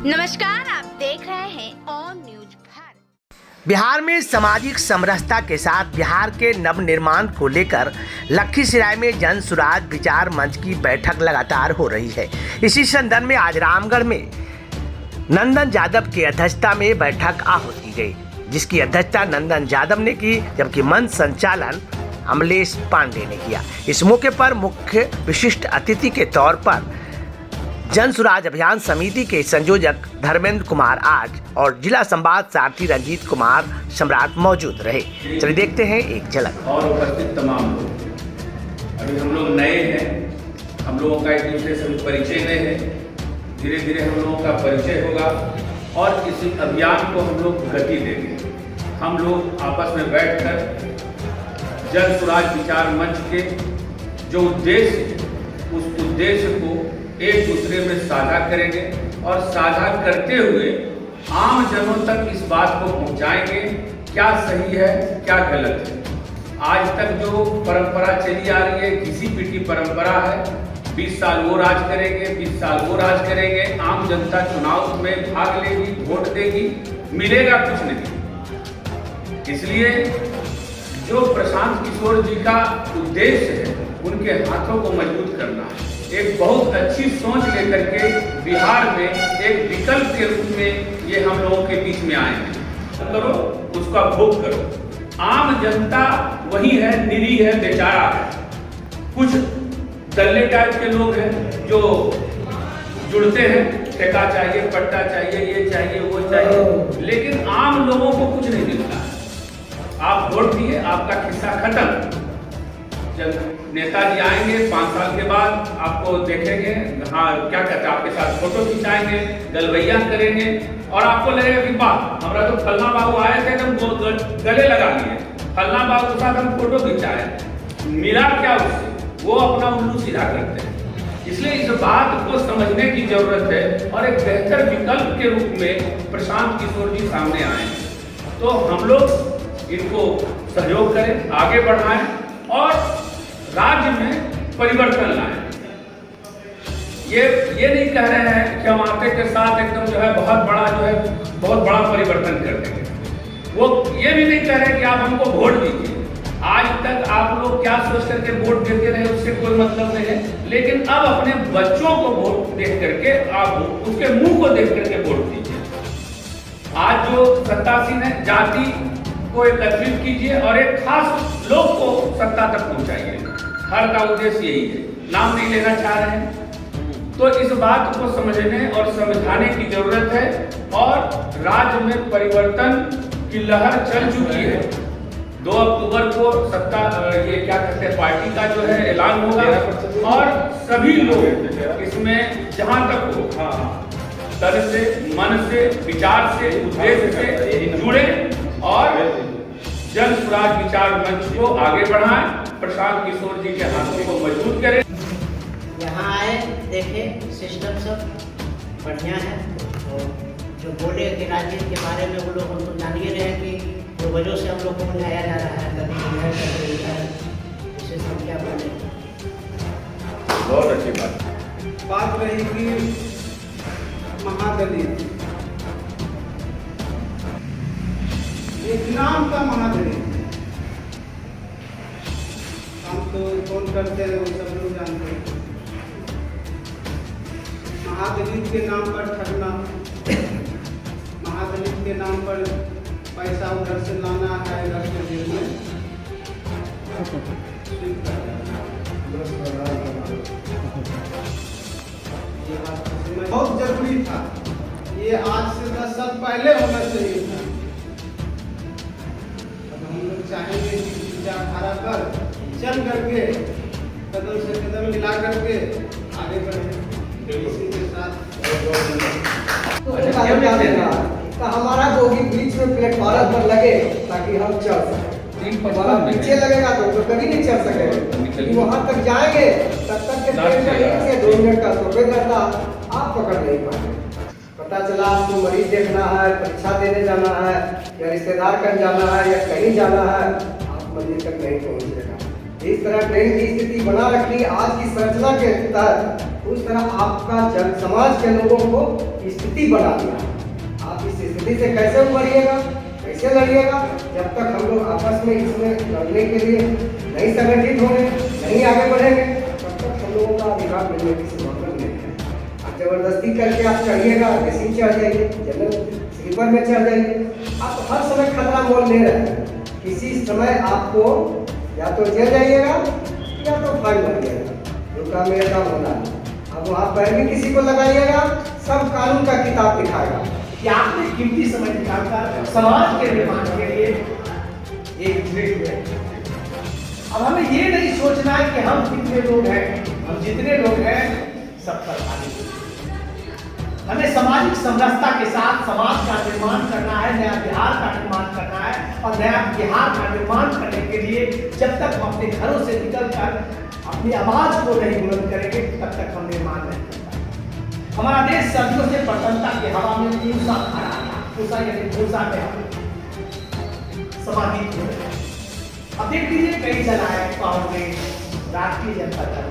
नमस्कार, आप देख रहे हैं ऑन न्यूज भारत। बिहार में सामाजिक समरसता के साथ बिहार के नवनिर्माण को लेकर लखीसराय में जन सुराज विचार मंच की बैठक लगातार हो रही है। इसी संदर्भ में आज रामगढ़ में नंदन यादव की अध्यक्षता में बैठक आहूत की गई, जिसकी अध्यक्षता नंदन यादव ने की, जबकि मंच संचालन अमलेश पांडे ने किया। इस मौके पर मुख्य विशिष्ट अतिथि के तौर पर जन सुराज अभियान समिति के संयोजक धर्मेंद्र कुमार आज और जिला संवाद सारथी रंजीत कुमार सम्राट मौजूद रहे। चलिए देखते हैं एक झलक। और उपस्थित तमाम लोग, अभी हम लोग नए हैं, हम लोगों का एक दूसरे से परिचय नहीं है। धीरे धीरे हम लोगों का परिचय होगा और इस अभियान को हम लोग गति देंगे। हम लोग आपस में बैठकर जन सुराज विचार मंच के जो उद्देश्य है, उस उद्देश्य को एक दूसरे में साझा करेंगे और साझा करते हुए आम जनों तक इस बात को पहुंचाएंगे, क्या सही है क्या गलत है। आज तक जो परंपरा चली आ रही है, घिसी पिटी परंपरा है, 20 साल वो राज करेंगे, 20 साल वो राज करेंगे। आम जनता चुनाव में भाग लेगी, वोट देगी, मिलेगा कुछ नहीं। इसलिए जो प्रशांत किशोर जी का उद्देश्य है, उनके हाथों को मजबूत करना है। एक बहुत अच्छी सोच लेकर के बिहार में एक विकल्प के रूप में ये हम लोगों के बीच में आए हैं। करो, उसका भोग करो। आम जनता वही है, निरीह है, बेचारा है। कुछ दल्ले टाइप के लोग हैं जो जुड़ते हैं, ठेका चाहिए, पट्टा चाहिए, ये चाहिए, वो चाहिए, लेकिन आम लोगों को कुछ नहीं मिलता है। आप वोट दिए, आपका किस्सा खत्म। जब नेताजी आएंगे 5 साल के बाद, आपको देखेंगे, हाँ क्या कहते हैं, आपके साथ फोटो खिंचाएंगे, गलवैया करेंगे और आपको लगेगा कि वाह, हमारा तो फलना बाबू आए थे, हम गले लगा लिए, फलना बाबू के साथ हम फोटो खिंचाए। मिला क्या उससे? वो अपना उल्लू सीधा करते हैं। इसलिए इस बात को समझने की जरूरत है और एक बेहतर विकल्प के रूप में प्रशांत किशोर जी सामने आए हैं। तो हम लोग इनको सहयोग करें, आगे बढ़ाएं और राज्य में परिवर्तन लाएं। ये नहीं कह रहे हैं कि हम आते के साथ एकदम जो है बहुत बड़ा परिवर्तन कर देंगे। वो ये भी नहीं कह रहे कि आप हमको वोट दीजिए। आज तक आप लोग क्या सोच करके वोट देते रहे, उससे कोई मतलब नहीं है, लेकिन अब अपने बच्चों को वोट देख करके आप उसके मुंह को देख करके वोट दीजिए। आज जो सत्तासीन है, जाति को एकत्रित कीजिए और एक खास लोग को सत्ता तक पहुंचाइए। हर का उद्देश्य यही है, नाम नहीं लेना चाह रहे हैं। तो इस बात को समझने और समझाने की जरूरत है और राज्य में परिवर्तन की लहर चल चुकी है। 2 अक्टूबर को सत्ता ये क्या कहते हैं, पार्टी का जो है ऐलान होगा और सभी लोग इसमें जहां तक हो तन से, मन से, विचार से, उद्देश्य से जुड़े और जन सुराज विचार मंच को आगे बढ़ाएं, प्रशांत किशोर जी के हाथों को मजबूत करें। यहाँ आए, देखे सिस्टम सब बढ़िया है। और जो बोले कि राजनीति के बारे में, वो लोग हम तो जान ही रहे कि जो वजह से हम लोग को बुझाया जा रहा है, कभी है कभी है, इसे सब क्या बोले। बहुत अच्छी बात रही कि महादलित एक नाम का महादलित, हम तो कौन करते हैं वो सब लोग जानते हैं। महादलित के नाम पर ठगना, महादलित के नाम पर पैसा उधर से लाना है, इधर से देना। ये बात बहुत जरूरी था, ये आज से 10 साल पहले होना चाहिए था। अब हम लोग चाहेंगे कि विचारधारा पर चल करके कदम से कदम मिला करके आगे बढ़े। इसी के साथ तो हमारा बोगी बीच में प्लेटफॉर्म पर लगे ताकि हम चल सकें। पीछे लगेगा तो कभी नहीं चल सकेगा। वहाँ तक जाएंगे तब तक के ट्रेन का 1 से 2 मिनट का सफर करता आप पकड़ नहीं पाएंगे। पता चला आपको मरीज देखना है, परीक्षा देने जाना है, या रिश्तेदार कहीं जाना है, या कहीं जाना है, आप मंदिर तक नहीं पहुँचेगा। जिस तरह ट्रेन की स्थिति बना रखी आज की संरचना के तहत, उस तरह आपका जन समाज के लोगों को स्थिति बना दिया। आप इस स्थिति से कैसे उभरिएगा, कैसे लड़िएगा? जब तक हम लोग आपस में इसमें लड़ने के लिए नहीं संगठित होंगे, नहीं आगे बढ़ेंगे, तब तक हम लोगों का अधिकार मिलने की संभावना नहीं है। आप जबरदस्ती करके आप चढ़िएगा, रेसिंग चढ़ जाइए, जनरल स्लीपर में चढ़ जाइए, आप हर समय खतरा मोल ले रहे हैं। किसी समय आपको या तो जेल जाइएगा या तो फाइन भरिएगा, जो काम मेरे काम होना है। अब वहाँ पैर भी किसी को लगाइएगा, सब कानून का किताब दिखाएगा कि आपने कीमती समय निकालकर समाज के निर्माण के लिए एक दृढ़ है। अब हमें ये नहीं सोचना है कि हम कितने लोग हैं, हम जितने लोग हैं सब पर भारी। हमें सामाजिक समरसता के साथ समाज का निर्माण करना है, नया बिहार का निर्माण करना है। और नया बिहार का निर्माण करने के लिए जब तक हम अपने घरों से निकलकर अपनी आवाज को नहीं बुलंद करेंगे, तब तक हम निर्माण नहीं कर पाएंगे। हमारा देश सदियों से प्रसन्नता की हवा में भूसा खा रहा था, भूसा यानी भूसा में हम समाहित हो रहे हैं। अब देख लीजिए कई जगह कांग्रेस, राष्ट्रीय जनता दल,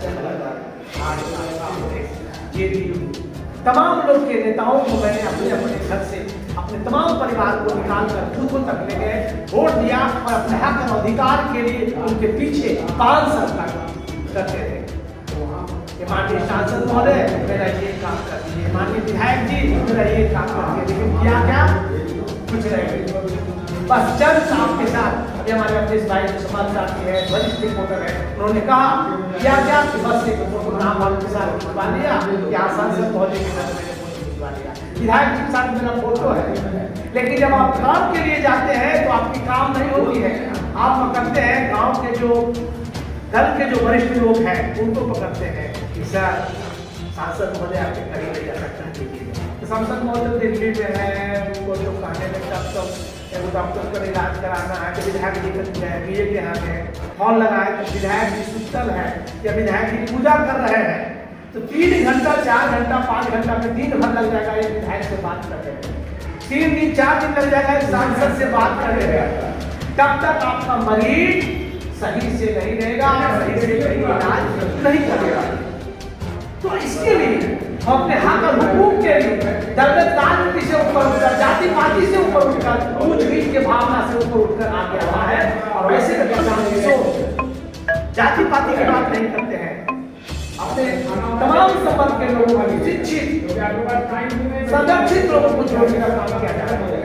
जेडीयू, तमाम लोग के नेताओं को मैंने अपने अपने घर से अपने तमाम परिवार को निकाल कर बूथों तक ले गए, वोट दिया और अपने हक और अधिकार के लिए उनके पीछे 5 साल तक करते थे। माननीय सांसद महोदय मेरा ये काम कर दीजिए, माननीय विधायक जी मेरा ये काम कर दीजिए, लेकिन किया क्या? कुछ नहीं। बस चंद साहब के साथ अभी हमारे अवधेश भाई समाज साथी है, वरिष्ठ रिपोर्टर है, उन्होंने कहा क्या क्या कि बस एक फोटोग्राफ वालों के साथ खिंचवा लिया, क्या सांसद महोदय के साथ मैंने फोटो खिंचवा लिया, विधायक के साथ मेरा फोटो है। लेकिन जब आप काम के लिए जाते हैं तो आपकी काम नहीं होती है। आप पकड़ते हैं गाँव के जो दल के जो वरिष्ठ लोग हैं उनको पकड़ते हैं कि सर सांसद महोदय आपके कहीं नहीं जा सकता, तो सांसद महोदय दिल्ली में है, उनको तो कहने में तब डॉक्टर का इलाज कराना है, तो विधायक जी बीए के यहाँ है, फोन लगाए तो विधायक जी सुतल है या विधायक जी पूजा कर रहे हैं, तो 3 घंटा 4 घंटा 5 घंटा में दिन भर लग जाएगा एक विधायक से बात करने में, 3 दिन 4 दिन लग जाएगा एक सांसद से बात करने में। तब तक आपका मरीज सही से नहीं रहेगा, सही से कहीं इलाज नहीं करेगा। तो इसके लिए हम अपने हक और हुकूक के लिए दलगत राजनीति से ऊपर उठकर, जाति पाति से ऊपर उठकर, ऊंच नीच के भावना से ऊपर उठकर आगे आना है। और वैसे जाति पाति की बात नहीं करते हैं, अपने तमाम संपर्क के लोगों को शिक्षित संरक्षित लोगों को जोड़ने का काम किया जा रहा है।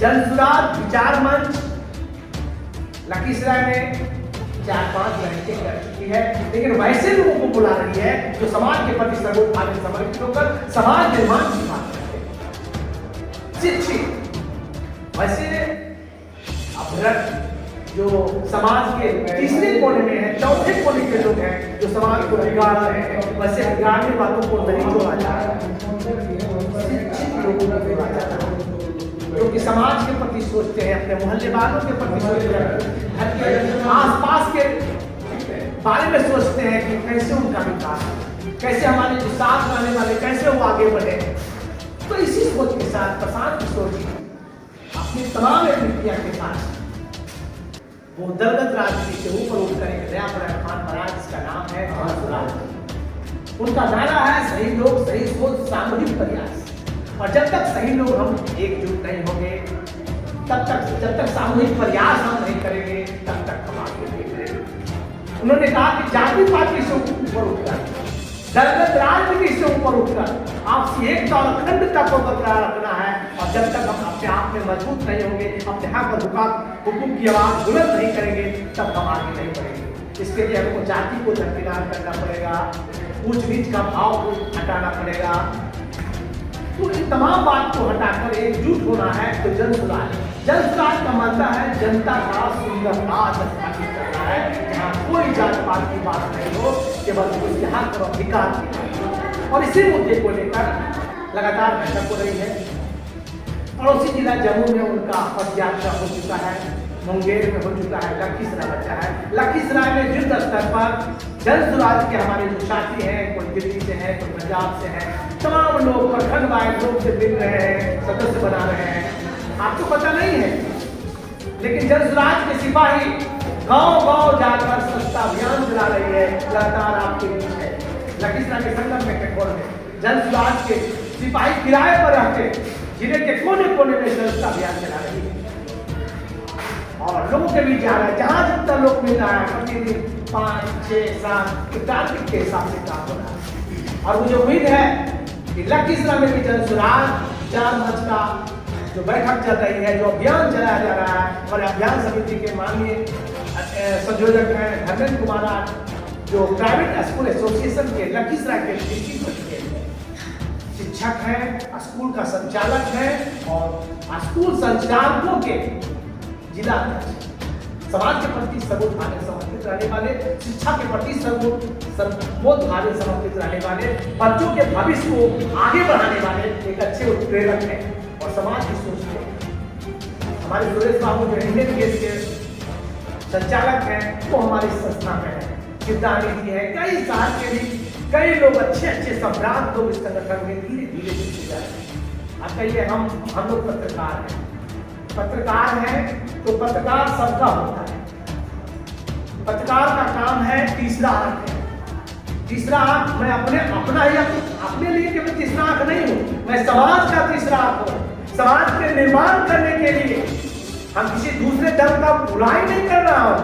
जनसुराज विचार मंच लखीसराय में 4-5 घंटे कर चुकी है, लेकिन वैसे लोगों को बुला रही है जो समाज के प्रति सर्वोत्थान समर्पित होकर समाज निर्माण की बात करते हैं। शिक्षित वैसे अभ्रक जो समाज के तीसरे कोने में है, चौथे कोने के लोग हैं जो समाज को बिगाड़ रहे हैं, वैसे बिगाड़ने वालों को नहीं जोड़ा जा रहा है। शिक्षित लोगों को जोड़ा जा रहा है जो कि समाज के प्रति सोचते हैं, अपने मोहल्ले वालों के प्रति सोचते हैं, घर के आसपास के बारे में सोचते हैं कि कैसे उनका विकास, कैसे हमारे जो साथ रहने वाले कैसे वो आगे बढ़े। तो इसी सोच के साथ प्रशांत किशोर जी अपनी तमाम एक्टिविटियां के साथ वो दलगत राजनीति से ऊपर उठकर एक नया प्रावधान बना जिसका नाम है जनसुराज। उनका नारा है सही लोग सही सोच सामूहिक प्रयास। और जब तक सही लोग हम एकजुट नहीं होंगे, तब तक जब तक सामूहिक प्रयास हम नहीं करेंगे, तब तक हम आगे नहीं बढ़ेंगे। उन्होंने कहा कि जाति पाति से ऊपर उठकर, दलगत राजनीति से ऊपर उठकर आपसी एकता और अखंडता को बरकरार रखना है। और जब तक हम अपने आप में मजबूत नहीं होंगे, अपने हक और हुकूक की आवाज बुलंद नहीं करेंगे, तब हम आगे नहीं बढ़ेंगे। इसके लिए हमको जाति को दरकिनार करना पड़ेगा, ऊंच नीच का भाव को हटाना पड़ेगा। तो इन तमाम बात को हटाकर एकजुट होना है। तो जनसुराज का मतलब है जनता का सुंदर राज स्थापित करना है, जहाँ कोई जात पात की बात नहीं हो, केवल उसके हक और अधिकार की। और इसी मुद्दे को लेकर लगातार बैठक हो रही है। पड़ोसी जिला जम्मू में उनका पद यात्रा हो चुका है, मुंगेर में हो चुका है, लखीसराय बचा है। लखीसराय में युद्ध स्तर पर जनसुराज के हमारे जो साथी हैं, कोई दिल्ली से है, कोई पंजाब से है, तमाम लोग प्रखंड वाइज लोग से मिल रहे हैं, सदस्य बना रहे हैं। आपको पता नहीं है लेकिन जन स्वराज के सिपाही गांव-गांव जाकर स्वच्छता अभियान चला रही है, लगातार आपके बीच है। लखीसराय के संगम में पेट्रोल में जन स्वराज के सिपाही किराए पर रहते जिले के कोने-कोने में स्वच्छता अभियान चला रही है और लोगों के बीच जा रहा है। जहां जितना लोग मिल रहा है प्रतिदिन 5, 6, 7 टारगेट के हिसाब से काम हो रहा है और मुझे उम्मीद है कि लखीसराय में भी जन स्वराज विचार मंच का जो बैठक चल रही है, जो अभियान चलाया जा रहा है और अभियान समिति के माननीय संयोजक हैं धर्मेंद्र कुमार, जो प्राइवेट स्कूल एसोसिएशन के लखीसराय के डिस्ट्रिक्ट प्रेसिडेंट हैं, शिक्षक हैं, स्कूल का संचालक है और स्कूल संचालकों के जिला अध्यक्ष, समाज के प्रति सर्वोच्च भाव समर्पित रहने वाले, शिक्षा के प्रति सर्वोच्च भाव समर्पित रहने वाले, बच्चों के भविष्य को आगे बढ़ाने वाले एक अच्छे उत्प्रेरक हैं और समाज की सोचते हैं। हमारे सुरेश बाबू जो इंडियन गेस के संचालक हैं वो हमारी संस्था में है, सिद्धांत जी है, कई साल के भी कई लोग अच्छे सम्राट लोग इस संगठन में धीरे धीरे जुड़ जा रहे हैं। अब कहिए हम लोग पत्रकार हैं तो पत्रकार सबका होता है। पत्रकार का काम है तीसरा आंख है। तीसरा आंख मैं अपने लिए केवल तीसरा आंख नहीं हूं, मैं समाज का तीसरा आंख हूं। समाज के निर्माण करने के लिए हम किसी दूसरे दल का बुराई नहीं कर रहा हूं,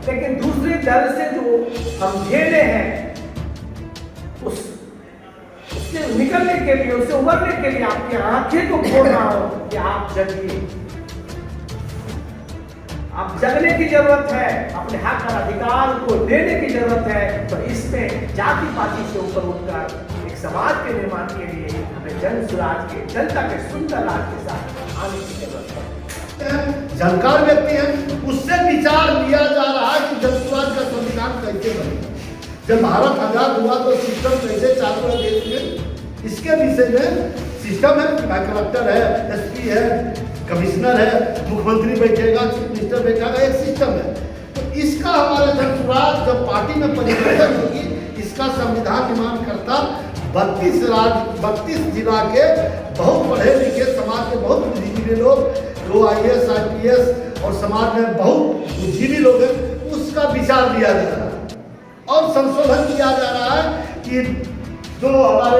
लेकिन दूसरे दल से जो हम झेले हैं उससे निकलने के लिए, उससे उबरने के लिए आपकी आंखें को खोल रहा हूं कि आप जगिए। आप जगने की जरूरत है, अपने हक और अधिकार को देने की जरूरत है। तो इसमें जाति पाति से ऊपर उठकर एक समाज के निर्माण के लिए हमें जन स्वराज के, जनता के सुंदर राज के साथ आने की जरूरत है। जानकार व्यक्ति हैं, उससे विचार लिया जा रहा है कि जन स्वराज का संविधान कैसे बने। जब भारत आजाद हुआ तो सिस्टम कैसे चालू है देश में, इसके विषय में सिस्टम है, कलेक्टर है, एसपी है, कमिश्नर है, मुख्यमंत्री बैठेगा, चीफ मिनिस्टर बैठेगा, एक सिस्टम है। तो इसका हमारे जन स्वराज जब पार्टी में परिवर्तन होगी, इसका संविधान निर्माण करता 32 जिला के बहुत पढ़े लिखे समाज के बहुत बुद्धिजीवी लोग, जो IAS IPS और समाज में बहुत बुद्धिजीवी लोग हैं, उसका विचार लिया जा रहा है और संशोधन किया जा रहा है कि जो हमारे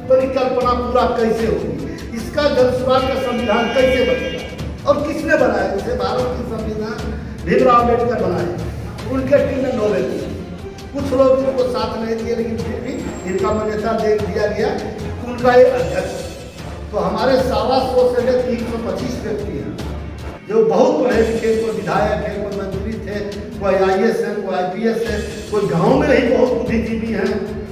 परिकल्पना पूरा कैसे होगी, इसका जन स्वराज का संविधान कैसे बनेगा और किसने बनाया। जैसे भारत की संविधान भीमराव अम्बेडकर बनाए, उनके टीम में नोबेल कुछ लोग इनको साथ नहीं दिए, लेकिन फिर भी इनका मान्यता दे दिया गया, उनका एक अध्यक्ष। तो हमारे 125 से 325 व्यक्ति हैं जो बहुत पढ़े लिखे, कोई विधायक है, कोई मंत्री थे, कोई IAS है, कोई IPS है, कोई गांव में ही बहुत बुद्धिजीवी हैं,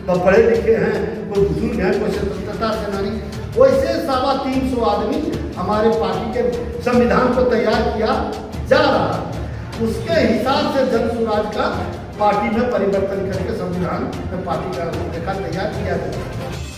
कोई पढ़े लिखे हैं, कोई बुजुर्ग हैं, कोई स्वतंत्रता सेनानी। वैसे 350 आदमी हमारे पार्टी के संविधान को तैयार किया जा रहा है। उसके हिसाब से जन स्वराज का पार्टी में परिवर्तन करके संविधान में पार्टी का लेखा तैयार किया जाए।